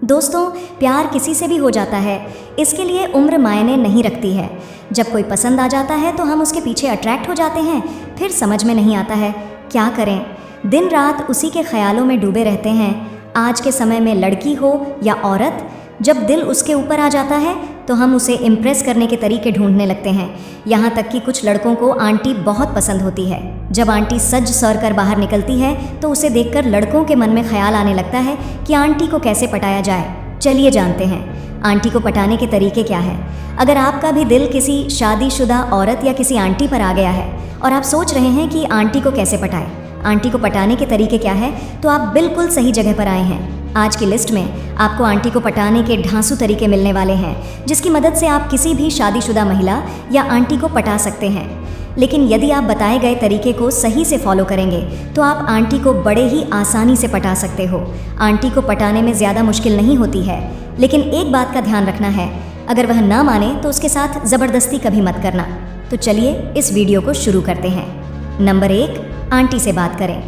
दोस्तों, प्यार किसी से भी हो जाता है, इसके लिए उम्र मायने नहीं रखती है। जब कोई पसंद आ जाता है तो हम उसके पीछे अट्रैक्ट हो जाते हैं, फिर समझ में नहीं आता है क्या करें। दिन रात उसी के ख्यालों में डूबे रहते हैं। आज के समय में लड़की हो या औरत, जब दिल उसके ऊपर आ जाता है तो हम उसे इम्प्रेस करने के तरीके ढूंढने लगते हैं। यहाँ तक कि कुछ लड़कों को आंटी बहुत पसंद होती है। जब आंटी सज सवर कर बाहर निकलती है तो उसे देखकर लड़कों के मन में ख्याल आने लगता है कि आंटी को कैसे पटाया जाए। चलिए जानते हैं आंटी को पटाने के तरीके क्या है। अगर आपका भी दिल किसी शादीशुदा औरत या किसी आंटी पर आ गया है और आप सोच रहे हैं कि आंटी को कैसे पटाएं, आंटी को पटाने के तरीके क्या है, तो आप बिल्कुल सही जगह पर आए हैं। आज की लिस्ट में आपको आंटी को पटाने के ढांसू तरीके मिलने वाले हैं, जिसकी मदद से आप किसी भी शादीशुदा महिला या आंटी को पटा सकते हैं। लेकिन यदि आप बताए गए तरीके को सही से फॉलो करेंगे तो आप आंटी को बड़े ही आसानी से पटा सकते हो। आंटी को पटाने में ज़्यादा मुश्किल नहीं होती है, लेकिन एक बात का ध्यान रखना है, अगर वह ना माने तो उसके साथ ज़बरदस्ती कभी मत करना। तो चलिए इस वीडियो को शुरू करते हैं। नंबर 1, आंटी से बात करें।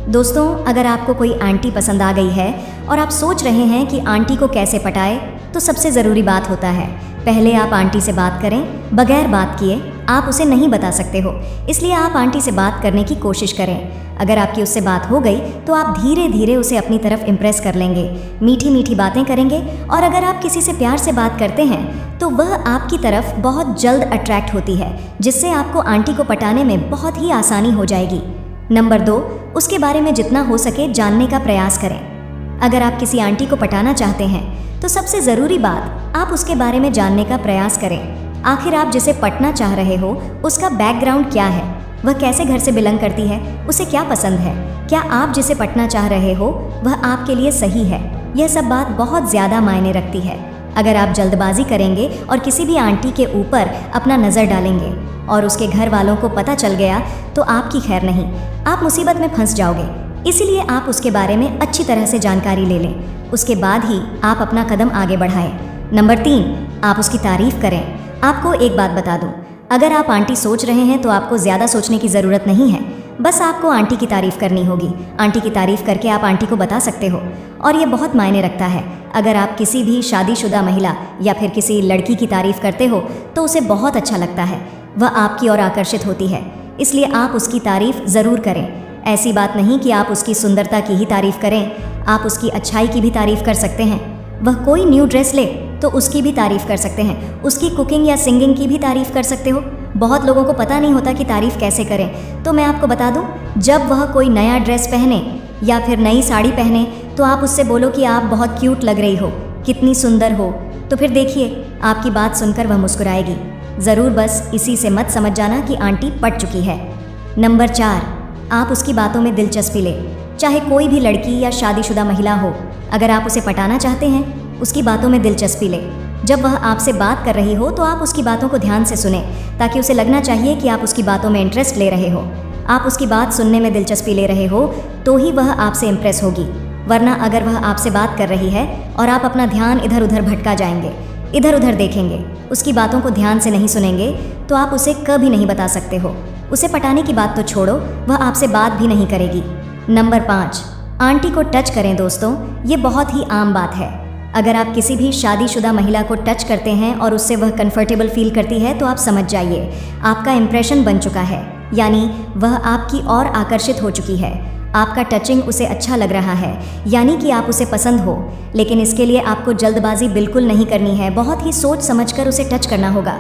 दोस्तों, अगर आपको कोई आंटी पसंद आ गई है और आप सोच रहे हैं कि आंटी को कैसे पटाए, तो सबसे ज़रूरी बात होता है पहले आप आंटी से बात करें। बगैर बात किए आप उसे नहीं बता सकते हो, इसलिए आप आंटी से बात करने की कोशिश करें। अगर आपकी उससे बात हो गई तो आप धीरे धीरे उसे अपनी तरफ इम्प्रेस कर लेंगे, मीठी मीठी बातें करेंगे। और अगर आप किसी से प्यार से बात करते हैं तो वह आपकी तरफ बहुत जल्द अट्रैक्ट होती है, जिससे आपको आंटी को पटाने में बहुत ही आसानी हो जाएगी। नंबर 2, उसके बारे में जितना हो सके जानने का प्रयास करें। अगर आप किसी आंटी को पटाना चाहते हैं तो सबसे ज़रूरी बात आप उसके बारे में जानने का प्रयास करें। आखिर आप जिसे पटना चाह रहे हो उसका बैकग्राउंड क्या है, वह कैसे घर से बिलोंग करती है, उसे क्या पसंद है, क्या आप जिसे पटना चाह रहे हो वह आपके लिए सही है। यह सब बात बहुत ज़्यादा मायने रखती है। अगर आप जल्दबाजी करेंगे और किसी भी आंटी के ऊपर अपना नज़र डालेंगे और उसके घर वालों को पता चल गया तो आपकी खैर नहीं, आप मुसीबत में फंस जाओगे। इसीलिए आप उसके बारे में अच्छी तरह से जानकारी ले लें, उसके बाद ही आप अपना कदम आगे बढ़ाएं। नंबर 3, आप उसकी तारीफ़ करें। आपको एक बात बता दूं, अगर आप आंटी सोच रहे हैं तो आपको ज़्यादा सोचने की ज़रूरत नहीं है। बस आपको आंटी की तारीफ़ करनी होगी। आंटी की तारीफ़ करके आप आंटी को बता सकते हो, और ये बहुत मायने रखता है। अगर आप किसी भी शादीशुदा महिला या फिर किसी लड़की की तारीफ़ करते हो तो उसे बहुत अच्छा लगता है, वह आपकी ओर आकर्षित होती है, इसलिए आप उसकी तारीफ़ ज़रूर करें। ऐसी बात नहीं कि आप उसकी सुंदरता की ही तारीफ़ करें, आप उसकी अच्छाई की भी तारीफ़ कर सकते हैं। वह कोई न्यू ड्रेस ले तो उसकी भी तारीफ़ कर सकते हैं, उसकी कुकिंग या सिंगिंग की भी तारीफ़ कर सकते हो। बहुत लोगों को पता नहीं होता कि तारीफ़ कैसे करें, तो मैं आपको बता दूं, जब वह कोई नया ड्रेस पहने या फिर नई साड़ी पहने तो आप उससे बोलो कि आप बहुत क्यूट लग रही हो, कितनी सुंदर हो। तो फिर देखिए आपकी बात सुनकर वह मुस्कुराएगी ज़रूर। बस इसी से मत समझ जाना कि आंटी पट चुकी है। नंबर 4, आप उसकी बातों में दिलचस्पी ले। चाहे कोई भी लड़की या शादीशुदा महिला हो, अगर आप उसे पटाना चाहते हैं उसकी बातों में दिलचस्पी ले। जब वह आपसे बात कर रही हो तो आप उसकी बातों को ध्यान से सुने, ताकि उसे लगना चाहिए कि आप उसकी बातों में इंटरेस्ट ले रहे हो। आप उसकी बात सुनने में दिलचस्पी ले रहे हो तो ही वह आपसे इम्प्रेस होगी, वरना अगर वह आपसे बात कर रही है और आप अपना ध्यान इधर उधर भटका जाएंगे, इधर उधर देखेंगे, उसकी बातों को ध्यान से नहीं सुनेंगे, तो आप उसे कभी नहीं बता सकते हो। उसे पटाने की बात तो छोड़ो, वह आपसे बात भी नहीं करेगी। नंबर 5, आंटी को टच करें। दोस्तों, ये बहुत ही आम बात है। अगर आप किसी भी शादीशुदा महिला को टच करते हैं और उससे वह कंफर्टेबल फील करती है तो आप समझ जाइए आपका इंप्रेशन बन चुका है, यानी वह आपकी ओर आकर्षित हो चुकी है। आपका टचिंग उसे अच्छा लग रहा है, यानी कि आप उसे पसंद हो। लेकिन इसके लिए आपको जल्दबाजी बिल्कुल नहीं करनी है, बहुत ही सोच समझकर उसे टच करना होगा।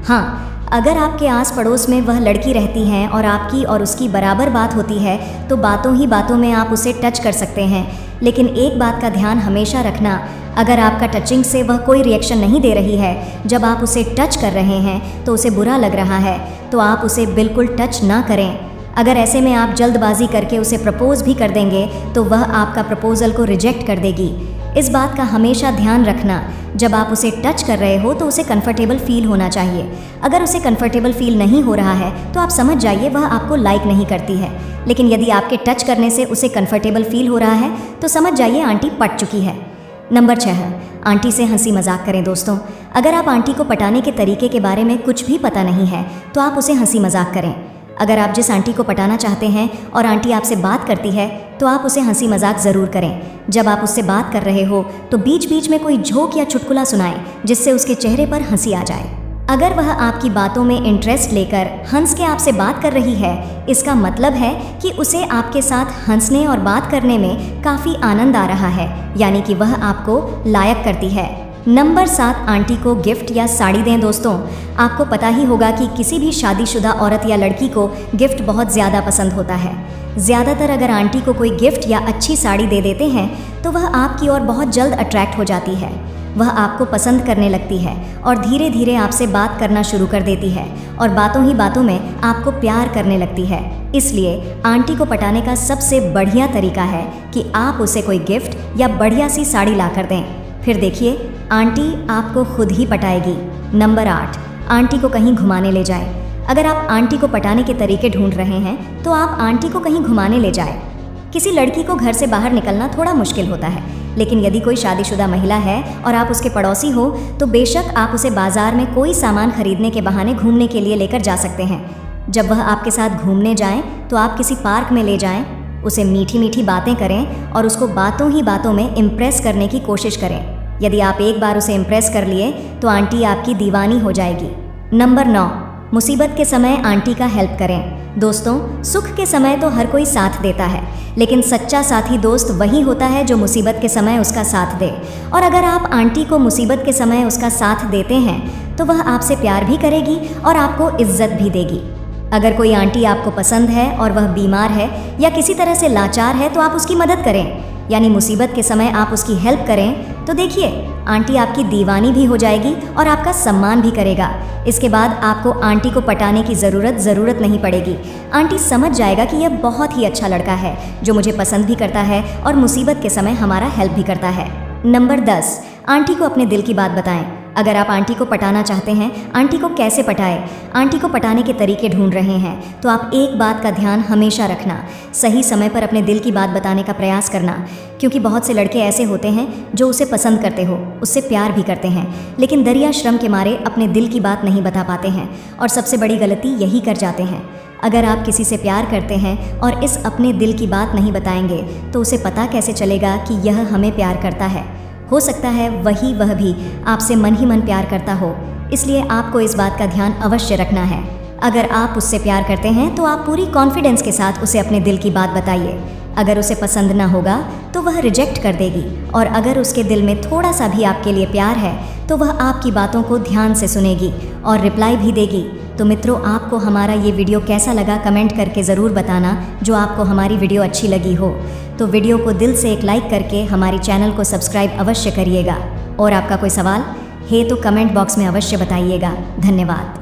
हाँ, अगर आपके आस पड़ोस में वह लड़की रहती हैं और आपकी और उसकी बराबर बात होती है तो बातों ही बातों में आप उसे टच कर सकते हैं। लेकिन एक बात का ध्यान हमेशा रखना, अगर आपका टचिंग से वह कोई रिएक्शन नहीं दे रही है, जब आप उसे टच कर रहे हैं तो उसे बुरा लग रहा है, तो आप उसे बिल्कुल टच ना करें। अगर ऐसे में आप जल्दबाजी करके उसे प्रपोज भी कर देंगे तो वह आपका प्रपोजल को रिजेक्ट कर देगी। इस बात का हमेशा ध्यान रखना, जब आप उसे टच कर रहे हो तो उसे कंफर्टेबल फील होना चाहिए। अगर उसे कंफर्टेबल फील नहीं हो रहा है तो आप समझ जाइए वह आपको लाइक नहीं करती है। लेकिन यदि आपके टच करने से उसे कंफर्टेबल फील हो रहा है तो समझ जाइए आंटी पट चुकी है। नंबर 6, आंटी से हंसी मजाक करें। दोस्तों, अगर आप आंटी को पटाने के तरीके के बारे में कुछ भी पता नहीं है तो आप उसे हंसी मजाक करें। अगर आप जिस आंटी को पटाना चाहते हैं और आंटी आपसे बात करती है तो आप उसे हंसी मजाक ज़रूर करें। जब आप उससे बात कर रहे हो तो बीच बीच में कोई जोक या चुटकुला सुनाएं जिससे उसके चेहरे पर हंसी आ जाए। अगर वह आपकी बातों में इंटरेस्ट लेकर हंस के आपसे बात कर रही है, इसका मतलब है कि उसे आपके साथ हंसने और बात करने में काफ़ी आनंद आ रहा है, यानी कि वह आपको लायक करती है। नंबर 7, आंटी को गिफ्ट या साड़ी दें। दोस्तों, आपको पता ही होगा कि किसी भी शादीशुदा औरत या लड़की को गिफ्ट बहुत ज़्यादा पसंद होता है। ज़्यादातर अगर आंटी को कोई गिफ्ट या अच्छी साड़ी दे देते हैं तो वह आपकी ओर बहुत जल्द अट्रैक्ट हो जाती है। वह आपको पसंद करने लगती है और धीरे धीरे आपसे बात करना शुरू कर देती है और बातों ही बातों में आपको प्यार करने लगती है। इसलिए आंटी को पटाने का सबसे बढ़िया तरीका है कि आप उसे कोई गिफ्ट या बढ़िया सी साड़ी ला कर दें। फिर देखिए, आंटी आपको खुद ही पटाएगी। नंबर 8, आंटी को कहीं घुमाने ले जाए। अगर आप आंटी को पटाने के तरीके ढूंढ रहे हैं तो आप आंटी को कहीं घुमाने ले जाएं। किसी लड़की को घर से बाहर निकलना थोड़ा मुश्किल होता है, लेकिन यदि कोई शादीशुदा महिला है और आप उसके पड़ोसी हो तो बेशक आप उसे बाजार में कोई सामान खरीदने के बहाने घूमने के लिए लेकर जा सकते हैं। जब वह आपके साथ घूमने जाएं तो आप किसी पार्क में ले जाएं, उसे मीठी मीठी बातें करें और उसको बातों ही बातों में इम्प्रेस करने की कोशिश करें। यदि आप एक बार उसे इम्प्रेस कर लिए तो आंटी आपकी दीवानी हो जाएगी। नंबर 9, मुसीबत के समय आंटी का हेल्प करें। दोस्तों, सुख के समय तो हर कोई साथ देता है, लेकिन सच्चा साथी दोस्त वही होता है जो मुसीबत के समय उसका साथ दे। और अगर आप आंटी को मुसीबत के समय उसका साथ देते हैं तो वह आपसे प्यार भी करेगी और आपको इज्जत भी देगी। अगर कोई आंटी आपको पसंद है और वह बीमार है या किसी तरह से लाचार है तो आप उसकी मदद करें, यानी मुसीबत के समय आप उसकी हेल्प करें, तो देखिए आंटी आपकी दीवानी भी हो जाएगी और आपका सम्मान भी करेगा। इसके बाद आपको आंटी को पटाने की ज़रूरत नहीं पड़ेगी। आंटी समझ जाएगा कि यह बहुत ही अच्छा लड़का है जो मुझे पसंद भी करता है और मुसीबत के समय हमारा हेल्प भी करता है। नंबर 10, आंटी को अपने दिल की बात बताएं। अगर आप आंटी को पटाना चाहते हैं, आंटी को कैसे पटाएं? आंटी को पटाने के तरीके ढूंढ रहे हैं तो आप एक बात का ध्यान हमेशा रखना, सही समय पर अपने दिल की बात बताने का प्रयास करना, क्योंकि बहुत से लड़के ऐसे होते हैं जो उसे पसंद करते हो, उससे प्यार भी करते हैं, लेकिन दरिया श्रम के मारे अपने दिल की बात नहीं बता पाते हैं और सबसे बड़ी गलती यही कर जाते हैं। अगर आप किसी से प्यार करते हैं और इस अपने दिल की बात नहीं बताएंगे तो उसे पता कैसे चलेगा कि यह हमें प्यार करता है? हो सकता है वह भी आपसे मन ही मन प्यार करता हो। इसलिए आपको इस बात का ध्यान अवश्य रखना है। अगर आप उससे प्यार करते हैं तो आप पूरी कॉन्फिडेंस के साथ उसे अपने दिल की बात बताइए। अगर उसे पसंद ना होगा तो वह रिजेक्ट कर देगी, और अगर उसके दिल में थोड़ा सा भी आपके लिए प्यार है तो वह आपकी बातों को ध्यान से सुनेगी और रिप्लाई भी देगी। तो मित्रों, आपको हमारा ये वीडियो कैसा लगा कमेंट करके ज़रूर बताना। जो आपको हमारी वीडियो अच्छी लगी हो तो वीडियो को दिल से एक लाइक करके हमारी चैनल को सब्सक्राइब अवश्य करिएगा। और आपका कोई सवाल है तो कमेंट बॉक्स में अवश्य बताइएगा। धन्यवाद।